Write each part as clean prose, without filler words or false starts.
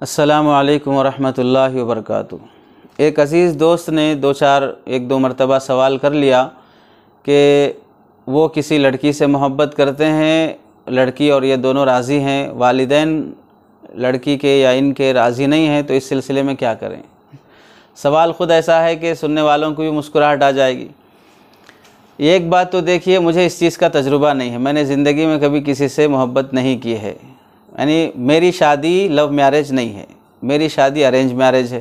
अस्सलामु अलैकुम वरहमतुल्लाहि वबरकातुहू। एक अज़ीज़ दोस्त ने एक दो मरतबा सवाल कर लिया कि वो किसी लड़की से मोहब्बत करते हैं, लड़की और ये दोनों राज़ी हैं, वालिदैन लड़की के या इनके राज़ी नहीं हैं, तो इस सिलसिले में क्या करें। सवाल ख़ुद ऐसा है कि सुनने वालों को भी मुस्कुराहट आ जाएगी। एक बात तो देखिए, मुझे इस चीज़ का तजुर्बा नहीं है, मैंने ज़िंदगी में कभी किसी से मोहब्बत नहीं की है। यानी मेरी शादी लव मैरिज नहीं है, मेरी शादी अरेंज मैरिज है।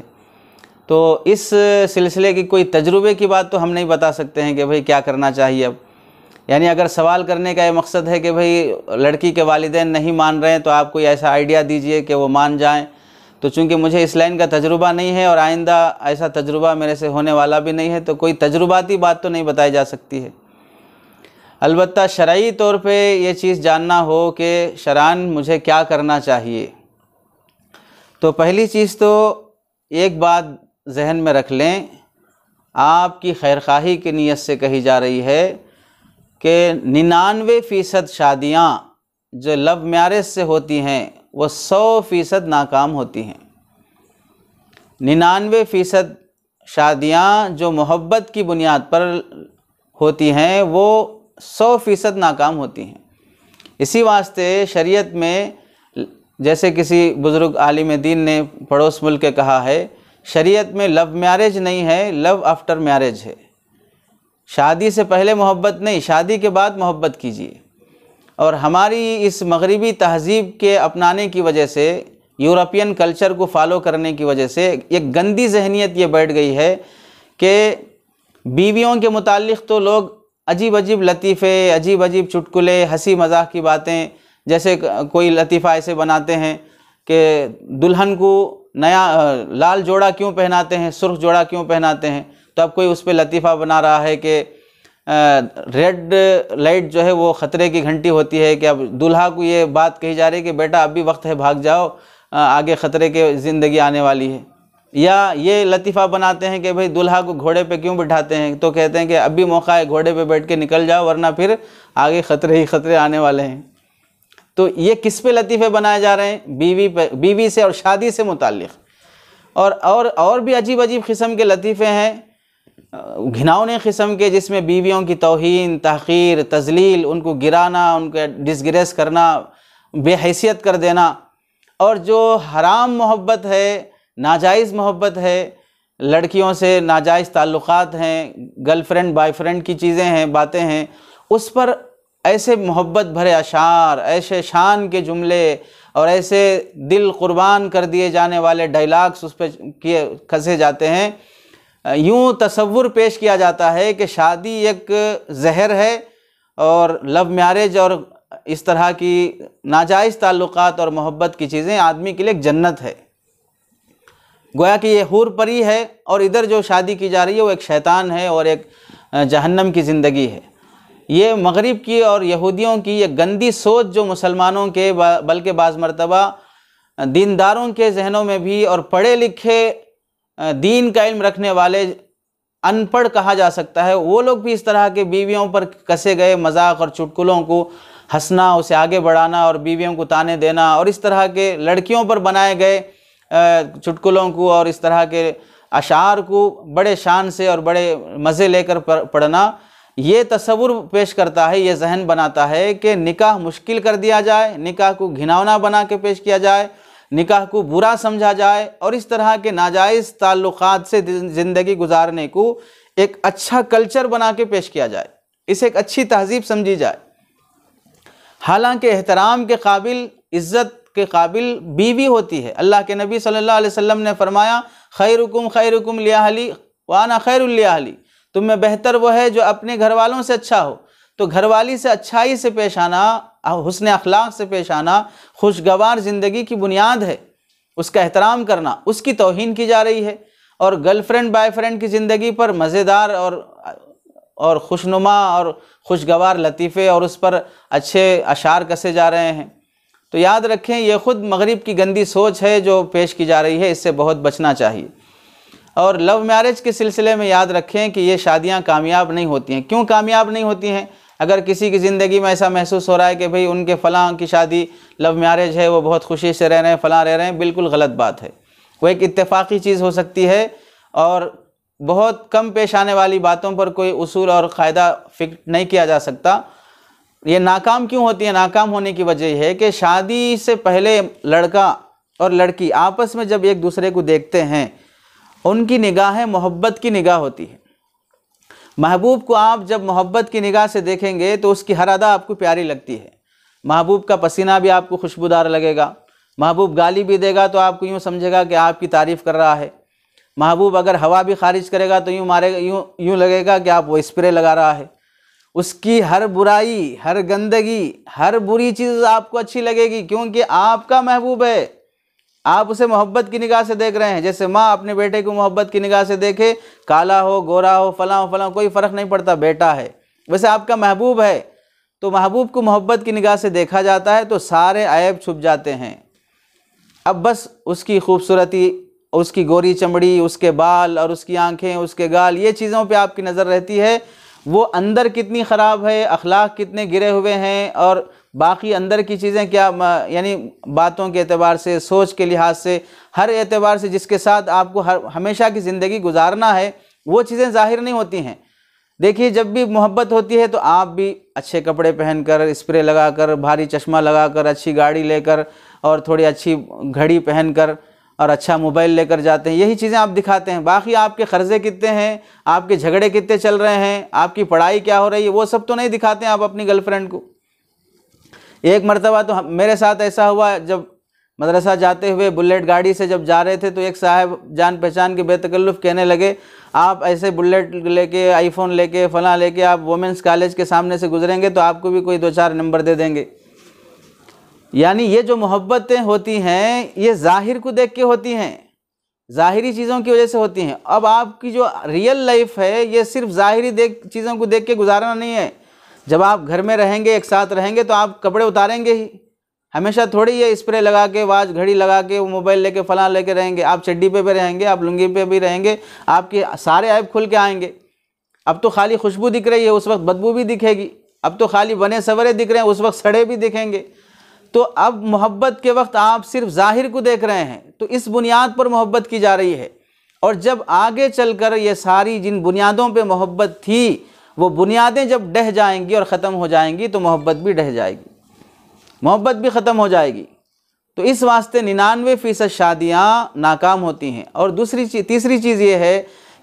तो इस सिलसिले की कोई तजुर्बे की बात तो हम नहीं बता सकते हैं कि भाई क्या करना चाहिए अब। यानी अगर सवाल करने का ये मकसद है कि भाई लड़की के वालिदैन नहीं मान रहे हैं तो आप कोई ऐसा आइडिया दीजिए कि वो मान जाएं, तो चूँकि मुझे इस लाइन का तजुर्बा नहीं है और आइंदा ऐसा तजुर्बा मेरे से होने वाला भी नहीं है, तो कोई तजुर्बाती बात तो नहीं बताई जा सकती है। अलबत्ता शरई तौर पे ये चीज़ जानना हो कि शरान मुझे क्या करना चाहिए, तो पहली चीज़ तो एक बात जहन में रख लें, आपकी खैरख्वाही की नीयत से कही जा रही है कि 99% शादियाँ जो लव मैरिज से होती हैं वो 100% नाकाम होती हैं। 99% शादियाँ जो मोहब्बत की बुनियाद पर होती हैं वो 100% नाकाम होती हैं। इसी वास्ते शरीयत में, जैसे किसी बुज़ुर्ग आलिम दीन ने पड़ोस मुल्क के कहा है, शरीयत में लव मैरिज नहीं है, लव आफ्टर मैरिज है। शादी से पहले मोहब्बत नहीं, शादी के बाद मोहब्बत कीजिए। और हमारी इस मगरिबी तहज़ीब के अपनाने की वजह से, यूरोपियन कल्चर को फॉलो करने की वजह से एक गंदी जहनीत ये बैठ गई है कि बीवियों के मुताल्लिक़ तो लोग अजीब अजीब लतीफ़े, अजीब अजीब चुटकुले, हंसी मजाक की बातें, जैसे कोई लतीफ़ा ऐसे बनाते हैं कि दुल्हन को नया लाल जोड़ा क्यों पहनाते हैं, सुर्ख जोड़ा क्यों पहनाते हैं, तो अब कोई उस पर लतीफ़ा बना रहा है कि रेड लाइट जो है वो ख़तरे की घंटी होती है, कि अब दूल्हा को ये बात कही जा रही है कि बेटा अभी वक्त है, भाग जाओ, आगे ख़तरे की ज़िंदगी आने वाली है। या ये लतीफ़ा बनाते हैं कि भाई दूल्हा को घोड़े पे क्यों बिठाते हैं, तो कहते हैं कि अभी मौका है, घोड़े पे बैठ के निकल जाओ वरना फिर आगे ख़तरे ही ख़तरे आने वाले हैं। तो ये किस पे लतीफ़े बनाए जा रहे हैं? बीवी से और शादी से मुताल्लिक़। और भी अजीब अजीब किस्म के लतीफ़े हैं, घिनौने किस्म के, जिसमें बीवियों की तौहीन, तहक़ीर, तज़लील, उनको गिराना, उनका डिसग्रेस करना, बेहैसियत कर देना। और जो हराम मोहब्बत है, नाजायज़ मोहब्बत है, लड़कियों से नाजायज़ ताल्लुक़ात हैं, गर्लफ्रेंड बॉयफ्रेंड की चीज़ें हैं, बातें हैं, उस पर ऐसे मोहब्बत भरे अशार, ऐसे शान के जुमले और ऐसे दिल कुर्बान कर दिए जाने वाले डायलॉग्स उस पर किए कसे जाते हैं। यूँ तसव्वुर पेश किया जाता है कि शादी एक जहर है और लव मैरिज और इस तरह की नाजायज़ ताल्लुक़ात और मोहब्बत की चीज़ें आदमी के लिए एक जन्नत है, गोया कि ये हूर परी है, और इधर जो शादी की जा रही है वो एक शैतान है और एक जहन्नम की ज़िंदगी है। ये मगरिब की और यहूदियों की ये गंदी सोच जो मुसलमानों के बल्कि बाज़ मरतबा दीनदारों के जहनों में भी, और पढ़े लिखे दीन का इल्म रखने वाले अनपढ़ कहा जा सकता है, वो लोग भी इस तरह के बीवियों पर कसे गए मजाक और चुटकुलों को हंसना, उसे आगे बढ़ाना और बीवियों को ताने देना, और इस तरह के लड़कियों पर बनाए गए चुटकुलों को और इस तरह के अशार को बड़े शान से और बड़े मज़े लेकर पढ़ना, ये तसव्वुर पेश करता है, ये जहन बनाता है कि निकाह मुश्किल कर दिया जाए, निकाह को घिनौना बना के पेश किया जाए, निकाह को बुरा समझा जाए, और इस तरह के नाजायज़ ताल्लुक़ात से ज़िंदगी गुजारने को एक अच्छा कल्चर बना के पेश किया जाए, इसे एक अच्छी तहज़ीब समझी जाए। हालांकि एहतराम के काबिल, इज़्ज़त के काबिल बीवी होती है। अल्लाह के नबी सल्लल्लाहु अलैहि वसल्लम ने फरमाया, खैरुकुम लिअहली व अना खैरुल लिअहली, तुम में बेहतर वो है जो अपने घर वालों से अच्छा हो। तो घरवाली से अच्छाई से पेश आना, हुस्न अखलाक से पेश आना खुशगवार ज़िंदगी की बुनियाद है। उसका एहतराम करना, उसकी तौहीन की जा रही है। और गर्लफ्रेंड बॉयफ्रेंड की ज़िंदगी पर मज़ेदार और खुशनुमा और खुशगवार लतीफ़े और उस पर अच्छे अशार कसे जा रहे हैं। तो याद रखें, ये ख़ुद मगरिब की गंदी सोच है जो पेश की जा रही है, इससे बहुत बचना चाहिए। और लव मैरिज के सिलसिले में याद रखें कि ये शादियां कामयाब नहीं होती हैं। क्यों कामयाब नहीं होती हैं? अगर किसी की ज़िंदगी में ऐसा महसूस हो रहा है कि भाई उनके फ़लाँ की शादी लव मैरिज है, वो बहुत खुशी से रह रहे हैं, फ़लाँ रह रहे हैं, बिल्कुल गलत बात है। वो एक इत्तेफाकी चीज़ हो सकती है और बहुत कम पेश आने वाली बातों पर कोई उसूल और क़ायदा फ़िक्र नहीं किया जा सकता। ये नाकाम क्यों होती है? नाकाम होने की वजह यह है कि शादी से पहले लड़का और लड़की आपस में जब एक दूसरे को देखते हैं, उनकी निगाहें मोहब्बत की निगाह होती है। महबूब को आप जब मोहब्बत की निगाह से देखेंगे तो उसकी हर अदा आपको प्यारी लगती है। महबूब का पसीना भी आपको खुशबूदार लगेगा। महबूब गाली भी देगा तो आपको यूँ समझेगा कि आपकी तारीफ़ कर रहा है। महबूब अगर हवा भी खारिज करेगा तो यूँ मारेगा, यूँ लगेगा कि आप वो स्प्रे लगा रहा है। उसकी हर बुराई, हर गंदगी, हर बुरी चीज़ आपको अच्छी लगेगी, क्योंकि आपका महबूब है। आप उसे मोहब्बत की निगाह से देख रहे हैं। जैसे माँ अपने बेटे को मोहब्बत की निगाह से देखे, काला हो, गोरा हो, फलां हो फलां, कोई फ़र्क नहीं पड़ता, बेटा है। वैसे आपका महबूब है, तो महबूब को मोहब्बत की निगाह से देखा जाता है तो सारे ऐब छुप जाते हैं। अब बस उसकी खूबसूरती, उसकी गोरी चमड़ी, उसके बाल और उसकी आँखें, उसके गाल, ये चीज़ों पर आपकी नज़र रहती है। वो अंदर कितनी ख़राब है, अखलाक कितने गिरे हुए हैं, और बाकी अंदर की चीज़ें क्या, यानी बातों के एतबार से, सोच के लिहाज से, हर एतबार से जिसके साथ आपको हमेशा की ज़िंदगी गुजारना है, वो चीज़ें ज़ाहिर नहीं होती हैं। देखिए, जब भी मोहब्बत होती है तो आप भी अच्छे कपड़े पहनकर, स्प्रे लगाकर, भारी चश्मा लगाकर, अच्छी गाड़ी लेकर और थोड़ी अच्छी घड़ी पहनकर और अच्छा मोबाइल लेकर जाते हैं। यही चीज़ें आप दिखाते हैं। बाकी आपके क़र्ज़े कितने हैं, आपके झगड़े कितने चल रहे हैं, आपकी पढ़ाई क्या हो रही है, वो सब तो नहीं दिखाते हैं आप अपनी गर्लफ्रेंड को। एक मरतबा तो मेरे साथ ऐसा हुआ, जब मदरसा जाते हुए बुलेट गाड़ी से जब जा रहे थे तो एक साहब जान पहचान के बेतकल्लुफ़ कहने लगे, आप ऐसे बुलेट लेके, आईफोन लेके, फ़लाँ लेके आप वोमेंस कॉलेज के सामने से गुजरेंगे तो आपको भी कोई 2-4 नंबर दे देंगे। यानी ये जो मोहब्बतें होती हैं ये ज़ाहिर को देख के होती हैं, ज़ाहिरी चीज़ों की वजह से होती हैं। अब आपकी जो रियल लाइफ है ये सिर्फ ज़ाहिरी चीज़ों को देख के गुजारना नहीं है। जब आप घर में रहेंगे, एक साथ रहेंगे, तो आप कपड़े उतारेंगे ही। हमेशा थोड़ी ये स्प्रे लगा के, वाच घड़ी लगा के, मोबाइल लेके, फ़लाँ लेके रहेंगे। आप चड्डी पे भी रहेंगे, आप लुंगी पे भी रहेंगे, आपके सारे ऐब खुल के आएंगे। अब तो खाली खुशबू दिख रही है, उस वक्त बदबू भी दिखेगी। अब तो खाली बने सवरे दिख रहे हैं, उस वक्त सड़े भी दिखेंगे। तो अब मोहब्बत के वक्त आप सिर्फ ज़ाहिर को देख रहे हैं, तो इस बुनियाद पर मोहब्बत की जा रही है। और जब आगे चलकर ये सारी जिन बुनियादों पे मोहब्बत थी, वो बुनियादें जब ढह जाएंगी और ख़त्म हो जाएंगी तो मोहब्बत भी ढह जाएगी, मोहब्बत भी ख़त्म हो जाएगी। तो इस वास्ते 99% शादियाँ नाकाम होती हैं। और तीसरी चीज़ ये है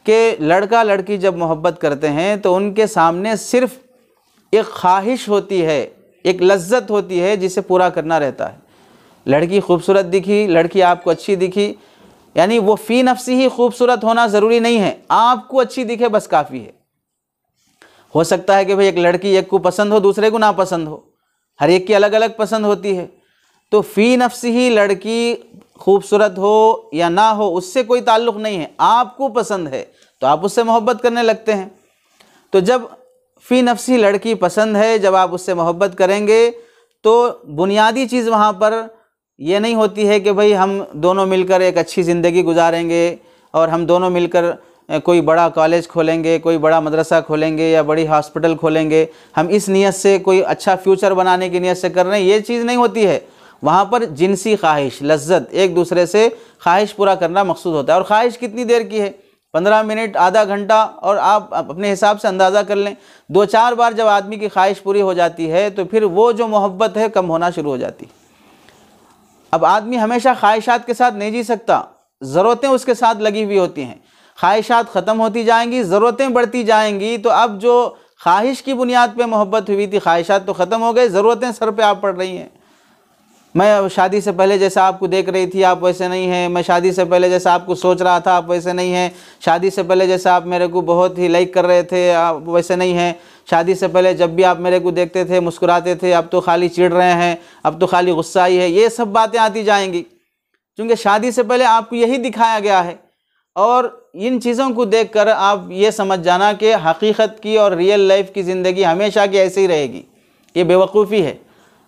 कि लड़का लड़की जब मोहब्बत करते हैं तो उनके सामने सिर्फ़ एक ख्वाहिश होती है, एक लज्जत होती है जिसे पूरा करना रहता है। लड़की खूबसूरत दिखी, लड़की आपको अच्छी दिखी, यानी वो फ़ी नफ्सी ही खूबसूरत होना ज़रूरी नहीं है, आपको अच्छी दिखे बस काफ़ी है। हो सकता है कि भाई एक लड़की एक को पसंद हो, दूसरे को ना पसंद हो, हर एक की अलग अलग पसंद होती है। तो फ़ी नफ्सी ही लड़की खूबसूरत हो या ना हो उससे कोई ताल्लुक़ नहीं है, आपको पसंद है तो आप उससे मोहब्बत करने लगते हैं। तो जब फ़ी नफ्सी लड़की पसंद है, जब आप उससे मोहब्बत करेंगे तो बुनियादी चीज़ वहाँ पर ये नहीं होती है कि भाई हम दोनों मिलकर एक अच्छी ज़िंदगी गुजारेंगे और हम दोनों मिलकर कोई बड़ा कॉलेज खोलेंगे, कोई बड़ा मदरसा खोलेंगे या बड़ी हॉस्पिटल खोलेंगे, हम इस नीयत से कोई अच्छा फ्यूचर बनाने की नीयत से कर रहे हैं, ये चीज़ नहीं होती है। वहाँ पर जिनसी ख्वाहिश, लज्जत, एक दूसरे से ख्वाहिश पूरा करना मकसूद होता है। और ख्वाहिश कितनी देर की है? 15 मिनट, आधा घंटा, और आप अपने हिसाब से अंदाज़ा कर लें। 2-4 बार जब आदमी की ख्वाहिश पूरी हो जाती है तो फिर वो जो मोहब्बत है कम होना शुरू हो जाती है। अब आदमी हमेशा ख्वाहिशात के साथ नहीं जी सकता, ज़रूरतें उसके साथ लगी हुई होती हैं। ख्वाहिशात ख़त्म होती जाएंगी, ज़रूरतें बढ़ती जाएंगी, तो अब जो ख्वाहिश की बुनियाद पे मोहब्बत हुई थी, ख्वाहिशात तो ख़त्म हो गए, ज़रूरतें सर पे आप पड़ रही हैं। मैं शादी से पहले जैसा आपको देख रही थी आप वैसे नहीं हैं, मैं शादी से पहले जैसा आपको सोच रहा था आप वैसे नहीं हैं, शादी से पहले जैसा आप मेरे को बहुत ही लाइक कर रहे थे आप वैसे नहीं हैं, शादी से पहले जब भी आप मेरे को देखते थे मुस्कुराते थे, अब तो खाली चिढ़ रहे हैं, अब तो खाली गुस्सा ही है। ये सब बातें आती जाएंगी क्योंकि शादी से पहले आपको यही दिखाया गया है। और इन चीज़ों को देखकर आप ये समझ जाना कि हकीकत की और रियल लाइफ की ज़िंदगी हमेशा की ऐसी ही रहेगी, ये बेवकूफ़ी है।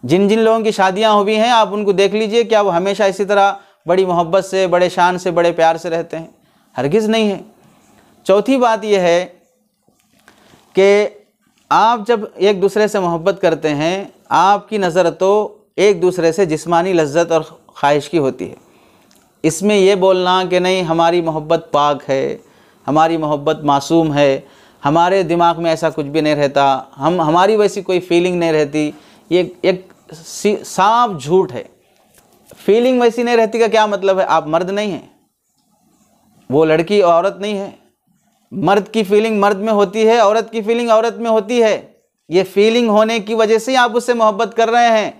जिन जिन लोगों की शादियां हुई हैं आप उनको देख लीजिए, क्या वो हमेशा इसी तरह बड़ी मोहब्बत से, बड़े शान से, बड़े प्यार से रहते हैं? हरगिज़ नहीं है। चौथी बात यह है कि आप जब एक दूसरे से मोहब्बत करते हैं, आपकी नज़र तो एक दूसरे से जिस्मानी लज्जत और ख्वाहिश की होती है। इसमें ये बोलना कि नहीं हमारी मोहब्बत पाक है, हमारी मोहब्बत मासूम है, हमारे दिमाग में ऐसा कुछ भी नहीं रहता, हमारी वैसी कोई फीलिंग नहीं रहती, ये एक साफ झूठ है। फीलिंग वैसी नहीं रहती का क्या मतलब है? आप मर्द नहीं हैं, वो लड़की औरत नहीं है। मर्द की फीलिंग मर्द में होती है, औरत की फीलिंग औरत में होती है। ये फीलिंग होने की वजह से आप उससे मोहब्बत कर रहे हैं।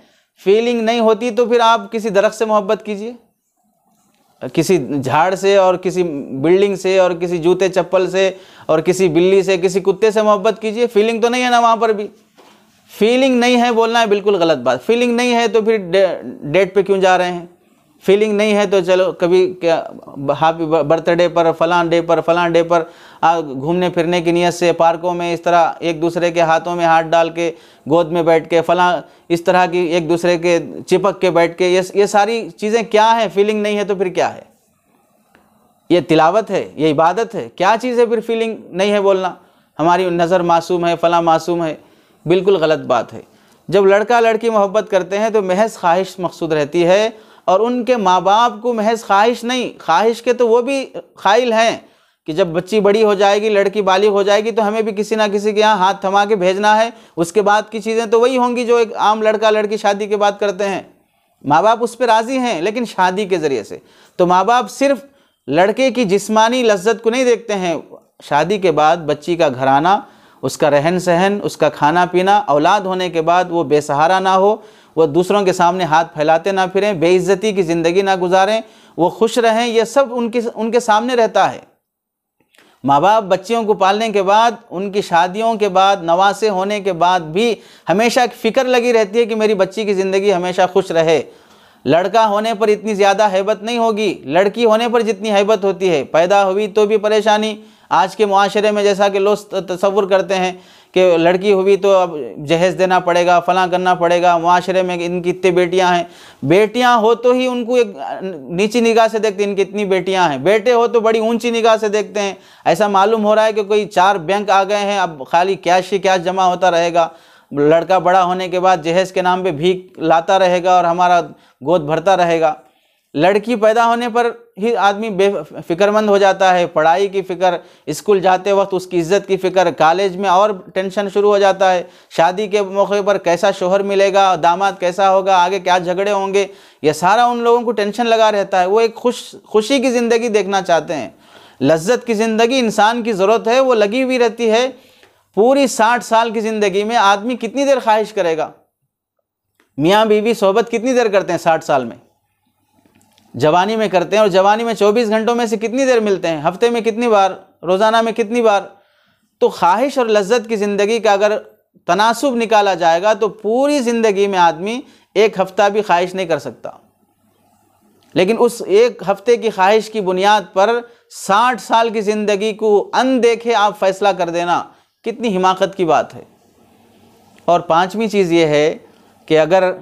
फीलिंग नहीं होती तो फिर आप किसी दरख्त से मोहब्बत कीजिए, किसी झाड़ से और किसी बिल्डिंग से और किसी जूते चप्पल से और किसी बिल्ली से, किसी कुत्ते से मोहब्बत कीजिए। फीलिंग तो नहीं है ना वहाँ पर भी। फीलिंग नहीं है बोलना है बिल्कुल गलत बात। फीलिंग नहीं है तो फिर डेट पे क्यों जा रहे हैं? फीलिंग नहीं है तो चलो कभी क्या हैप्पी बर्थडे पर, फलां डे पर, फलां डे पर घूमने फिरने की नीयत से पार्कों में इस तरह एक दूसरे के हाथों में हाथ डाल के गोद में बैठ के फलां इस तरह की एक दूसरे के चिपक के बैठ के, ये सारी चीज़ें क्या हैं? फीलिंग नहीं है तो फिर क्या है? ये तिलावत है, ये इबादत है, क्या चीज़ है फिर फीलिंग नहीं है बोलना? हमारी नज़र मासूम है, फलां मासूम है, बिल्कुल गलत बात है। जब लड़का लड़की मोहब्बत करते हैं तो महज ख्वाहिश मकसूद रहती है, और उनके माँ बाप को महज ख्वाहिश नहीं, ख्वाहिश के तो वो भी ख़ाइल हैं कि जब बच्ची बड़ी हो जाएगी, लड़की बालिग हो जाएगी तो हमें भी किसी ना किसी के यहाँ हाथ थमा के भेजना है। उसके बाद की चीज़ें तो वही होंगी जो एक आम लड़का लड़की शादी के बाद करते हैं। माँ बाप उस पर राज़ी हैं, लेकिन शादी के ज़रिए से। तो माँ बाप सिर्फ लड़के की जिस्मानी लज्जत को नहीं देखते हैं, शादी के बाद बच्ची का घराना, उसका रहन सहन, उसका खाना पीना, औलाद होने के बाद वो बेसहारा ना हो, वो दूसरों के सामने हाथ फैलाते ना फिरें, बेइज्जती की ज़िंदगी ना गुजारें, वो खुश रहें, ये सब उनके सामने रहता है। माँ बाप बच्चियों को पालने के बाद, उनकी शादियों के बाद, नवासे होने के बाद भी हमेशा फ़िक्र लगी रहती है कि मेरी बच्ची की ज़िंदगी हमेशा खुश रहे। लड़का होने पर इतनी ज़्यादा हैबत नहीं होगी, लड़की होने पर जितनी हैबत होती है। पैदा हुई तो भी परेशानी। आज के मुआशरे में जैसा कि लोग तसव्वुर करते हैं कि लड़की हुई तो अब जहेज़ देना पड़ेगा, फलां करना पड़ेगा, मुआशरे में इनकी इतनी बेटियां हैं। बेटियां हो तो ही उनको एक नीची निगाह से देखते हैं, इनकी इतनी बेटियां हैं। बेटे हो तो बड़ी ऊंची निगाह से देखते हैं। ऐसा मालूम हो रहा है कि कोई 4 बैंक आ गए हैं, अब खाली कैश ही कैश जमा होता रहेगा। लड़का बड़ा होने के बाद जहेज़ के नाम पे भीख लाता रहेगा और हमारा गोद भरता रहेगा। लड़की पैदा होने पर ही आदमी बेफिक्रमंद हो जाता है। पढ़ाई की फ़िक्र, स्कूल जाते वक्त उसकी इज़्ज़त की फ़िक्र, कॉलेज में और टेंशन शुरू हो जाता है। शादी के मौके पर कैसा शोहर मिलेगा, दामाद कैसा होगा, आगे क्या झगड़े होंगे, ये सारा उन लोगों को टेंशन लगा रहता है। वो एक खुशी की ज़िंदगी देखना चाहते हैं। लज्जत की ज़िंदगी इंसान की ज़रूरत है, वो लगी हुई रहती है। पूरी 60 साल की ज़िंदगी में आदमी कितनी देर ख्वाहिश करेगा? मियाँ बीवी सोहबत कितनी देर करते हैं 60 साल में? जवानी में करते हैं, और जवानी में 24 घंटों में से कितनी देर मिलते हैं? हफ्ते में कितनी बार, रोज़ाना में कितनी बार? तो ख्वाहिश और लज्जत की ज़िंदगी का अगर तनासुब निकाला जाएगा तो पूरी ज़िंदगी में आदमी एक हफ़्ता भी ख्वाहिश नहीं कर सकता। लेकिन उस एक हफ़्ते की ख्वाहिश की बुनियाद पर 60 साल की ज़िंदगी को अनदेखे आप फ़ैसला कर देना, कितनी हिमाकत की बात है। और 5वीं चीज़ ये है कि अगर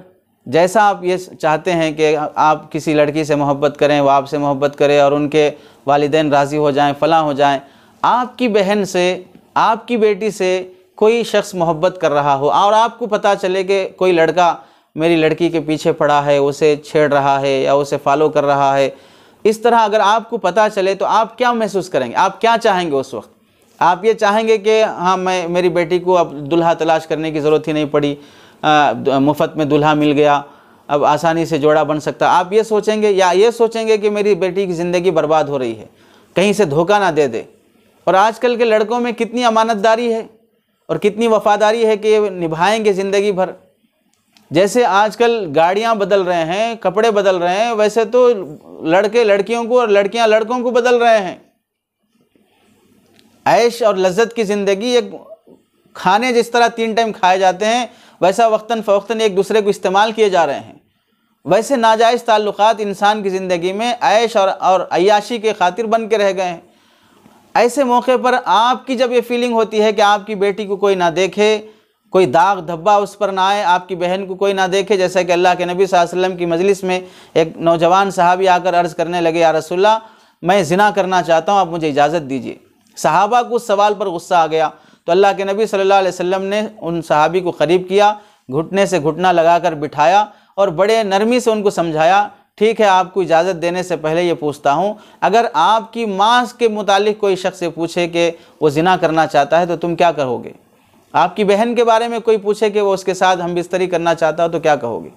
जैसा आप ये चाहते हैं कि आप किसी लड़की से मोहब्बत करें, वो आपसे मोहब्बत करे और उनके वालिदैन राज़ी हो जाएं, फलां हो जाएं, आपकी बहन से, आपकी बेटी से कोई शख्स मोहब्बत कर रहा हो और आपको पता चले कि कोई लड़का मेरी लड़की के पीछे पड़ा है, उसे छेड़ रहा है या उसे फॉलो कर रहा है, इस तरह अगर आपको पता चले तो आप क्या महसूस करेंगे? आप क्या चाहेंगे उस वक्त? आप ये चाहेंगे कि हाँ, मेरी बेटी को अब दुल्हा तलाश करने की ज़रूरत ही नहीं पड़ी, मुफ्त में दुल्हा मिल गया, अब आसानी से जोड़ा बन सकता। आप ये सोचेंगे, या ये सोचेंगे कि मेरी बेटी की ज़िंदगी बर्बाद हो रही है, कहीं से धोखा ना दे दे? और आजकल के लड़कों में कितनी अमानतदारी है और कितनी वफ़ादारी है कि निभाएंगे ज़िंदगी भर। जैसे आजकल गाड़ियाँ बदल रहे हैं, कपड़े बदल रहे हैं, वैसे तो लड़के लड़कियों को और लड़कियाँ लड़कों को बदल रहे हैं। ऐश और लज्जत की ज़िंदगी, एक खाने जिस तरह 3 टाइम खाए जाते हैं, वैसा वक्तन फ़वक्तन एक दूसरे को इस्तेमाल किए जा रहे हैं। वैसे नाजायज़ ताल्लुक़ात इंसान की ज़िंदगी में ऐश और अय्याशी के खातिर बन के रह गए हैं। ऐसे मौके पर आपकी जब ये फीलिंग होती है कि आपकी बेटी को कोई ना देखे, कोई दाग धब्बा उस पर ना आए, आपकी बहन को कोई ना देखे, जैसा कि अल्लाह के नबी सल्लल्लाहु अलैहि वसल्लम की मजलिस में एक नौजवान सहाबी आकर अर्ज़ करने लगे, या रसूलल्लाह, मैं ज़िना करना चाहता हूँ, आप मुझे इजाज़त दीजिए। सहाबा को उस सवाल पर गुस्सा आ गया, तो अल्लाह के नबी सल्लल्लाहु अलैहि वसल्लम ने उन सहाबी को करीब किया, घुटने से घुटना लगाकर बिठाया और बड़े नरमी से उनको समझाया, ठीक है आपको इजाज़त देने से पहले ये पूछता हूँ, अगर आपकी माँ के मुतालिक कोई शख्स से पूछे कि वो ज़िना करना चाहता है तो तुम क्या कहोगे? आपकी बहन के बारे में कोई पूछे कि वो उसके साथ हम बिस्तरी करना चाहता हो तो क्या कहोगे?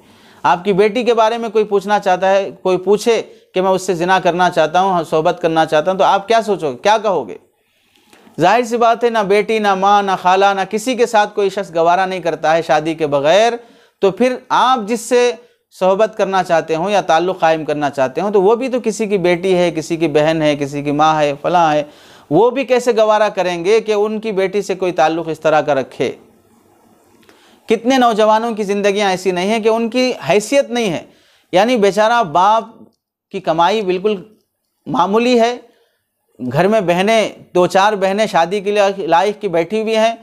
आपकी बेटी के बारे में कोई पूछना चाहता है, कोई पूछे कि मैं उससे ज़िना करना चाहता हूँ, सोहबत करना चाहता हूँ, तो आप क्या सोचोगे, क्या कहोगे? जाहिर सी बात है, ना बेटी, ना माँ, ना खाला, ना किसी के साथ कोई शख्स गवारा नहीं करता है शादी के बग़ैर। तो फिर आप जिससे सोहबत करना चाहते हो या ताल्लुक़ कायम करना चाहते हो तो वो भी तो किसी की बेटी है, किसी की बहन है, किसी की माँ है, फलां है, वो भी कैसे गवारा करेंगे कि उनकी बेटी से कोई ताल्लुक़ इस तरह का रखे? कितने नौजवानों की ज़िंदगियां ऐसी नहीं है कि उनकी हैसियत नहीं है, यानी बेचारा बाप की कमाई बिल्कुल मामूली है, घर में बहनें 2-4 बहनें शादी के लिए लायक की बैठी हुई हैं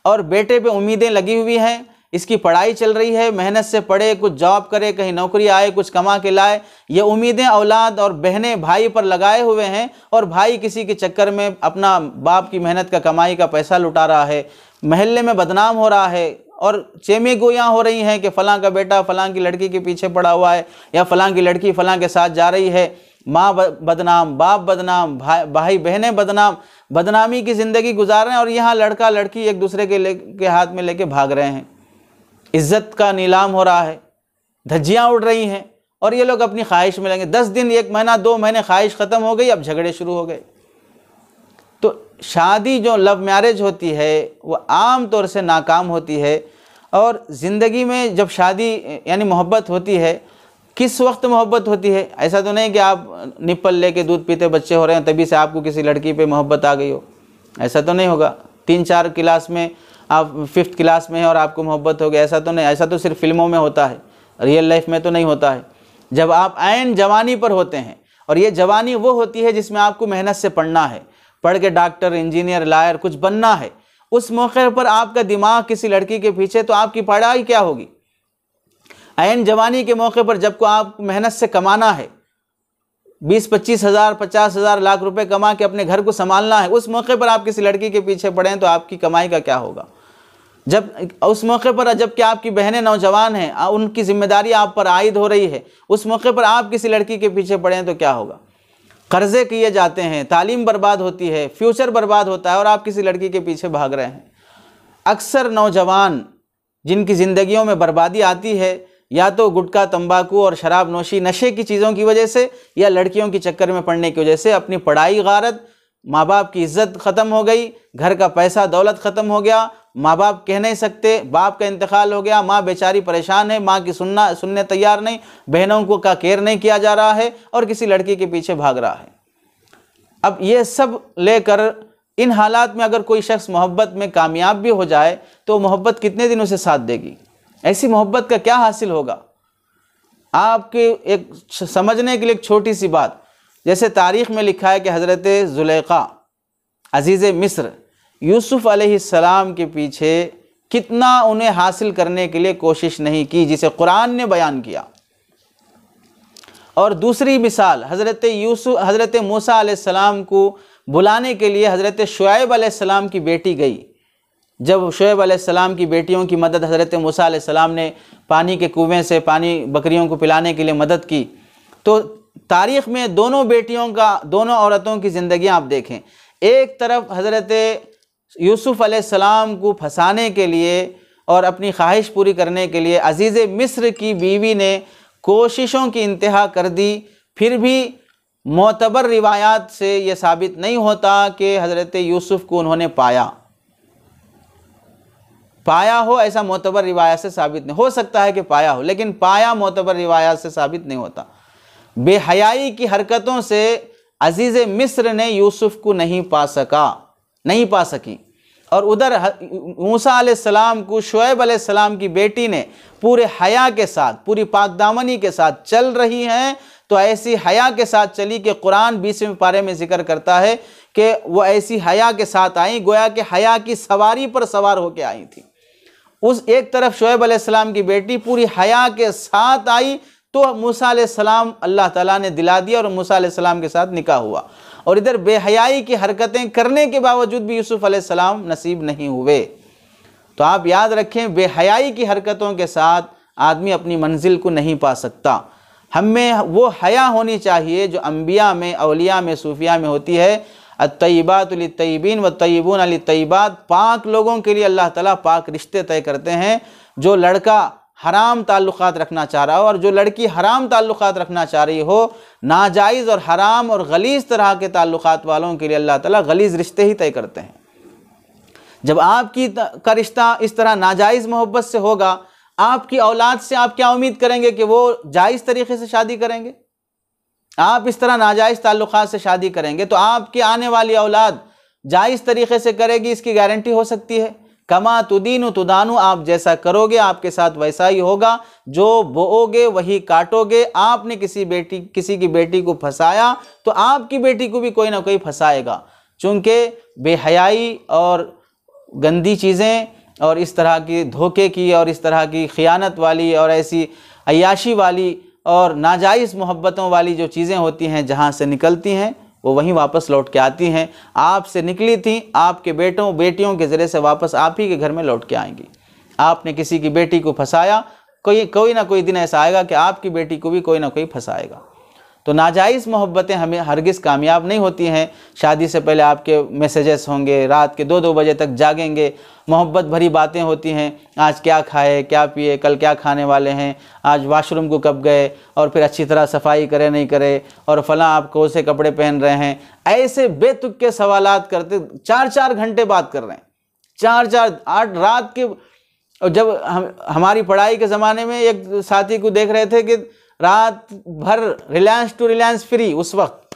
और बेटे पे उम्मीदें लगी हुई हैं, इसकी पढ़ाई चल रही है, मेहनत से पढ़े, कुछ जॉब करे, कहीं नौकरी आए, कुछ कमा के लाए, ये उम्मीदें औलाद और बहनें भाई पर लगाए हुए हैं और भाई किसी के चक्कर में अपना बाप की मेहनत का कमाई का पैसा लुटा रहा है, महल्ले में बदनाम हो रहा है और चेमे गोयाँ हो रही हैं कि फ़लाँ का बेटा फ़लाँ की लड़की के पीछे पड़ा हुआ है या फ़लाँ की लड़की फ़लाँ के साथ जा रही है। माँ बदनाम, बाप बदनाम, भाई बहनें बदनाम, बदनामी की ज़िंदगी गुजार रहे हैं और यहाँ लड़का लड़की एक दूसरे के हाथ में लेके भाग रहे हैं। इज़्ज़त का नीलाम हो रहा है, धज्जियाँ उड़ रही हैं और ये लोग अपनी ख्वाहिश में लेंगे। 10 दिन, 1 महीना, 2 महीने ख्वाहिश ख़त्म हो गई, अब झगड़े शुरू हो गए। तो शादी जो लव मैरिज होती है वो आम तौर से नाकाम होती है। और ज़िंदगी में जब शादी यानी मोहब्बत होती है, किस वक्त मोहब्बत होती है? ऐसा तो नहीं कि आप निप्पल लेके दूध पीते बच्चे हो रहे हैं तभी से आपको किसी लड़की पे मोहब्बत आ गई हो, ऐसा तो नहीं होगा। 3-4 क्लास में आप 5th क्लास में हैं और आपको मोहब्बत हो गई, ऐसा तो नहीं। ऐसा तो सिर्फ फिल्मों में होता है, रियल लाइफ में तो नहीं होता है। जब आप ऐन जवानी पर होते हैं, और ये जवानी वो होती है जिसमें आपको मेहनत से पढ़ना है, पढ़ के डॉक्टर, इंजीनियर, लायर कुछ बनना है, उस मौके पर आपका दिमाग किसी लड़की के पीछे, तो आपकी पढ़ाई क्या होगी? ऐन जवानी के मौके पर जब को आप मेहनत से कमाना है, 20-25 हज़ार, 50 हज़ार, लाख रुपए कमा के अपने घर को संभालना है, उस मौके पर आप किसी लड़की के पीछे पड़ें तो आपकी कमाई का क्या होगा? जब उस मौके पर जबकि आपकी बहनें नौजवान हैं, उनकी जिम्मेदारी आप पर आयद हो रही है, उस मौके पर आप किसी लड़की के पीछे पड़ें तो क्या होगा? कर्जे किए जाते हैं, तालीम बर्बाद होती है, फ्यूचर बर्बाद होता है और आप किसी लड़की के पीछे भाग रहे हैं। अक्सर नौजवान जिनकी ज़िंदगियों में बर्बादी आती है, या तो गुटखा, तंबाकू और शराब नोशी, नशे की चीज़ों की वजह से, या लड़कियों के चक्कर में पड़ने की वजह से, अपनी पढ़ाई गारत, माँ बाप की इज़्ज़त ख़त्म हो गई, घर का पैसा दौलत ख़त्म हो गया, माँ बाप कह नहीं सकते, बाप का इंतकाल हो गया, माँ बेचारी परेशान है, माँ की सुनने तैयार नहीं, बहनों को का केयर नहीं किया जा रहा है और किसी लड़की के पीछे भाग रहा है। अब ये सब लेकर इन हालात में अगर कोई शख्स मोहब्बत में कामयाब भी हो जाए तो मोहब्बत कितने दिन उसे साथ देगी? ऐसी मोहब्बत का क्या हासिल होगा? आपके एक समझने के लिए एक छोटी सी बात, जैसे तारीख़ में लिखा है कि हज़रत ज़ुलेखा अज़ीज़ मिस्र यूसुफ़ अलैहिस्सलाम के पीछे कितना उन्हें हासिल करने के लिए कोशिश नहीं की, जिसे कुरान ने बयान किया। और दूसरी मिसाल, हज़रत मूसा अलैहिस्सलाम को बुलाने के लिए हज़रत शुएब अलैहिस्सलाम की बेटी गई। जब शुएब अलैहिस्सलाम की बेटियों की मदद हज़रत मूसा अलैहिस्सलाम ने पानी के कुएं से पानी बकरियों को पिलाने के लिए मदद की, तो तारीख़ में दोनों औरतों की ज़िंदगी आप देखें। एक तरफ हज़रत यूसुफ़ अलैहिस्सलाम को फंसाने के लिए और अपनी ख्वाहिश पूरी करने के लिए अज़ीज़ मिस्र की बीवी ने कोशिशों की इंतहा कर दी, फिर भी मोतबर रिवायात से ये साबित नहीं होता कि हज़रत यूसुफ़ को उन्होंने पाया हो, ऐसा मोतबर रिवायात से साबित नहीं हो सकता है कि पाया हो, लेकिन पाया मोतबर रिवायात से साबित नहीं होता। बेहयाई की हरकतों से अज़ीज़ मिस्र ने यूसुफ़ को नहीं पा सकी। और उधर मूसा अलैहिस्सलाम को शुएब अलैहिस्सलाम की बेटी ने पूरे हया के साथ, पूरी पाकदामनी के साथ चल रही हैं, तो ऐसी हया के साथ चली कि कुरान 20वें पारे में जिक्र करता है कि वो ऐसी हया के साथ आई, गोया कि हया की सवारी पर सवार होकर आई थी। उस एक तरफ शुएब अलैहिस्सलाम की बेटी पूरी हया के साथ आई, तो मूसा अलैहिस्सलाम अल्लाह ताला ने दिला दिया और मूसा अलैहिस्सलाम के साथ निकाह हुआ। और इधर बेहयाई की हरकतें करने के बावजूद भी यूसुफ अलैहिस्सलाम नसीब नहीं हुए। तो आप याद रखें, बेहयाई की हरकतों के साथ आदमी अपनी मंजिल को नहीं पा सकता। हमें वो हया होनी चाहिए जो अम्बिया में, औलिया में, सूफिया में होती है। अत्तय्यिबातु लित्तय्यिबीन वत्तय्यिबून लित्तय्यिबात। पाक लोगों के लिए अल्लाह ताला पाक रिश्ते तय करते हैं। जो लड़का हराम ताल्लुकात रखना चाह रहा हो और जो लड़की हराम ताल्लुकात रखना चाह रही हो, नाजायज़ और हराम और गलीज़ तरह के ताल्लुकात वालों के लिए अल्लाह ताला गलीज़ रिश्ते ही तय करते हैं। जब आपकी का रिश्ता इस तरह नाजायज़ मोहब्बत से होगा, आपकी औलाद से आप क्या उम्मीद करेंगे कि वो जायज़ तरीक़े से शादी करेंगे? आप इस तरह नाजायज़ ताल्लुकात से शादी करेंगे तो आपकी आने वाली औलाद जायज़ तरीक़े से करेगी, इसकी गारंटी हो सकती है? कमा तुदीनु तुदानु, आप जैसा करोगे आपके साथ वैसा ही होगा। जो बोओगे वही काटोगे। आपने किसी की बेटी को फंसाया तो आपकी बेटी को भी कोई ना कोई फंसाएगा। चूँकि बेहयाई और गंदी चीज़ें और इस तरह की धोखे की और इस तरह की ख़ियानत वाली और ऐसी अय्याशी वाली और नाजायज़ मोहब्बतों वाली जो चीज़ें होती हैं, जहाँ से निकलती हैं वो वहीं वापस लौट के आती हैं। आपसे निकली थी, आपके बेटों बेटियों के ज़रिए से वापस आप ही के घर में लौट के आएंगी। आपने किसी की बेटी को फंसाया, कोई ना कोई दिन ऐसा आएगा कि आपकी बेटी को भी कोई ना कोई फंसाएगा। तो नाजायज़ मोहब्बतें हमें हरगिज़ कामयाब नहीं होती हैं। शादी से पहले आपके मैसेजेस होंगे, रात के 2-2 बजे तक जागेंगे, मोहब्बत भरी बातें होती हैं। आज क्या खाए, क्या पिए, कल क्या खाने वाले हैं, आज वाशरूम को कब गए, और फिर अच्छी तरह सफाई करे नहीं करे, और फलां आप कौन से कपड़े पहन रहे हैं। ऐसे बेतुके सवालात करते 4-4 घंटे बात कर रहे हैं, 4-4 8 रात के। और जब हमारी पढ़ाई के ज़माने में एक साथी को देख रहे थे कि रात भर रिलायंस टू रिलायंस फ्री उस वक्त,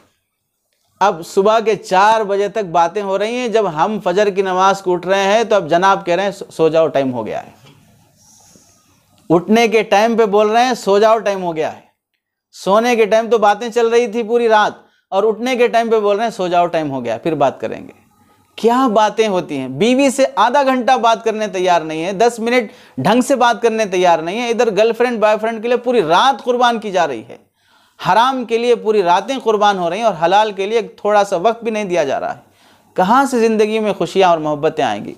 अब सुबह के 4 बजे तक बातें हो रही हैं। जब हम फजर की नमाज को उठ रहे हैं तो अब जनाब कह रहे हैं सो जाओ, टाइम हो गया है। उठने के टाइम पे बोल रहे हैं सो जाओ, टाइम हो गया है। सोने के टाइम तो बातें चल रही थी पूरी रात, और उठने के टाइम पे बोल रहे हैं सो जाओ, टाइम हो गया, फिर बात करेंगे। क्या बातें होती हैं। बीवी से आधा घंटा बात करने तैयार नहीं है, 10 मिनट ढंग से बात करने तैयार नहीं है। इधर गर्लफ्रेंड बॉयफ्रेंड के लिए पूरी रात कुर्बान की जा रही है, हराम के लिए पूरी रातें कुर्बान हो रही हैं, और हलाल के लिए थोड़ा सा वक्त भी नहीं दिया जा रहा है। कहाँ से ज़िंदगी में खुशियाँ और मोहब्बतें आएंगी?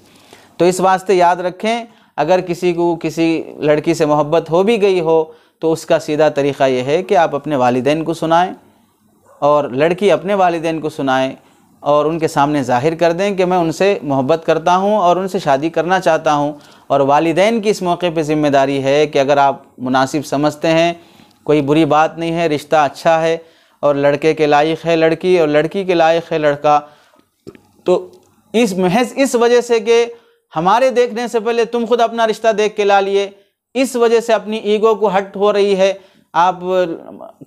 तो इस वास्ते याद रखें, अगर किसी को किसी लड़की से मोहब्बत हो भी गई हो तो उसका सीधा तरीक़ा यह है कि आप अपने वालिदैन को सुनाएं, और लड़की अपने वालिदैन को सुनाएं, और उनके सामने ज़ाहिर कर दें कि मैं उनसे मोहब्बत करता हूं और उनसे शादी करना चाहता हूं। और वालिदैन की इस मौके पे ज़िम्मेदारी है कि अगर आप मुनासिब समझते हैं, कोई बुरी बात नहीं है, रिश्ता अच्छा है और लड़के के लायक है लड़की और लड़की के लायक है लड़का, तो इस महज इस वजह से कि हमारे देखने से पहले तुम खुद अपना रिश्ता देख के ला लिए, इस वजह से अपनी ईगो को हट हो रही है, आप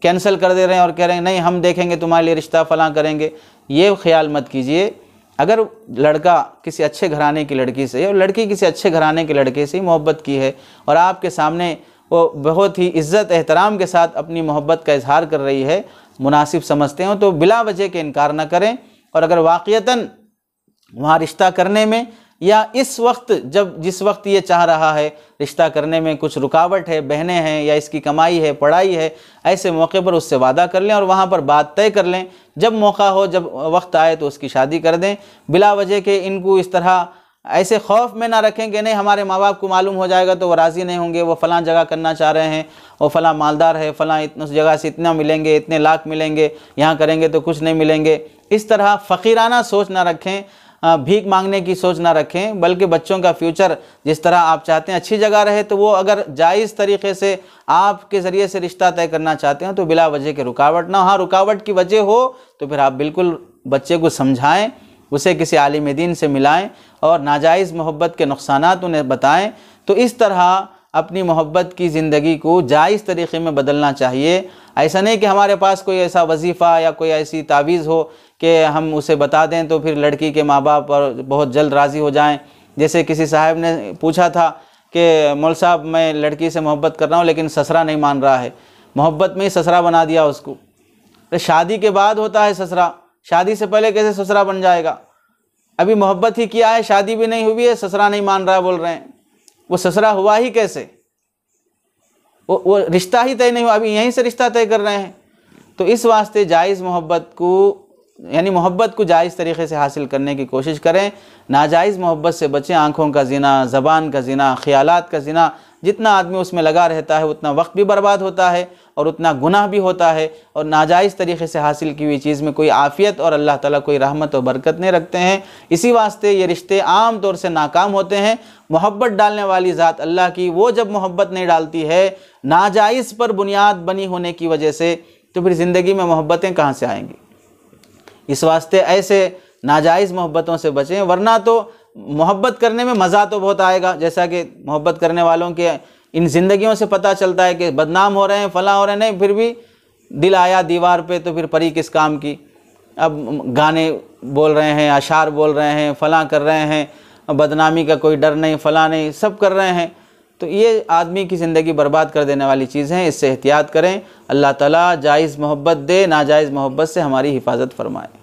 कैंसिल कर दे रहे हैं और कह रहे हैं नहीं हम देखेंगे तुम्हारे लिए रिश्ता फलां करेंगे। ये ख्याल मत कीजिए। अगर लड़का किसी अच्छे घराने की लड़की से और लड़की किसी अच्छे घराने के लड़के से मोहब्बत की है और आपके सामने वो बहुत ही इज़्ज़त एहतराम के साथ अपनी मोहब्बत का इजहार कर रही है, मुनासिब समझते हो तो बिला वजह के इनकार न करें। और अगर वाक़यतन वहाँ रिश्ता करने में या इस वक्त जिस वक्त ये चाह रहा है रिश्ता करने में कुछ रुकावट है, बहनें हैं या इसकी कमाई है, पढ़ाई है, ऐसे मौके पर उससे वादा कर लें और वहाँ पर बात तय कर लें। जब मौका हो, जब वक्त आए तो उसकी शादी कर दें। बिला वजह के इनको इस तरह ऐसे खौफ में ना रखें कि नहीं हमारे माँ बाप को मालूम हो जाएगा तो वो राज़ी नहीं होंगे, वो फ़लाँ जगह करना चाह रहे हैं, वो फ़लाँ मालदार है, फ़लाँ उस जगह से इतना मिलेंगे, इतने लाख मिलेंगे, यहाँ करेंगे तो कुछ नहीं मिलेंगे। इस तरह फ़कीराना सोच ना रखें, भीख मांगने की सोच ना रखें, बल्कि बच्चों का फ्यूचर जिस तरह आप चाहते हैं अच्छी जगह रहे, तो वो अगर जायज़ तरीक़े से आपके ज़रिए से रिश्ता तय करना चाहते हैं तो बिला वजह के रुकावट ना। हाँ, रुकावट की वजह हो तो फिर आप बिल्कुल बच्चे को समझाएं, उसे किसी आलिम दीन से मिलाएं और नाजायज़ मोहब्बत के नुकसानात उन्हें बताएं। तो इस तरह अपनी मोहब्बत की ज़िंदगी को जायज़ तरीक़े में बदलना चाहिए। ऐसा नहीं कि हमारे पास कोई ऐसा वजीफ़ा या कोई ऐसी तावीज़ हो कि हम उसे बता दें तो फिर लड़की के माँ बाप और बहुत जल्द राज़ी हो जाएं। जैसे किसी साहब ने पूछा था कि मौल साहब मैं लड़की से मोहब्बत कर रहा हूँ लेकिन ससरा नहीं मान रहा है, मोहब्बत में ही ससरा बना दिया उसको। तो शादी के बाद होता है ससरा, शादी से पहले कैसे ससरा बन जाएगा? अभी मोहब्बत ही किया है, शादी भी नहीं हुई है, ससरा नहीं मान रहा है बोल रहे हैं। वो ससरा हुआ ही कैसे? वो रिश्ता ही तय नहीं हुआ, अभी यहीं से रिश्ता तय कर रहे हैं। तो इस वास्ते जायज़ मोहब्बत को यानी मोहब्बत को जायज़ तरीक़े से हासिल करने की कोशिश करें, नाजायज़ मोहब्बत से बचें। आँखों का ज़िना, ज़बान का ज़िना, ख़यालात का ज़िना, जितना आदमी उसमें लगा रहता है उतना वक्त भी बर्बाद होता है और उतना गुनाह भी होता है, और नाजायज़ तरीक़े से हासिल की हुई चीज़ में कोई आफ़ियत और अल्लाह ताला कोई रहमत और बरकत नहीं रखते हैं। इसी वास्ते ये रिश्ते आम तौर से नाकाम होते हैं। मोहब्बत डालने वाली ज़ात अल्लाह की, वो जब मोहब्बत नहीं डालती है नाजायज़ पर बुनियाद बनी होने की वजह से, तो फिर ज़िंदगी में मोहब्बतें कहाँ से आएंगी। इस वास्ते ऐसे नाजायज़ मोहब्बतों से बचें, वरना तो मोहब्बत करने में मज़ा तो बहुत आएगा, जैसा कि मोहब्बत करने वालों के इन ज़िंदगियों से पता चलता है कि बदनाम हो रहे हैं, फ़लाँ हो रहे हैं, नहीं फिर भी दिल आया दीवार पे तो फिर परी किस काम की। अब गाने बोल रहे हैं, अशार बोल रहे हैं, फ़लाँ कर रहे हैं, बदनामी का कोई डर नहीं, फ़लाँ नहीं, सब कर रहे हैं, तो ये आदमी की ज़िंदगी बर्बाद कर देने वाली चीज़ हैं। इससे एहतियात करें। अल्लाह ताला जायज़ मोहब्बत दे, नाजायज़ मोहब्बत से हमारी हिफाजत फरमाए।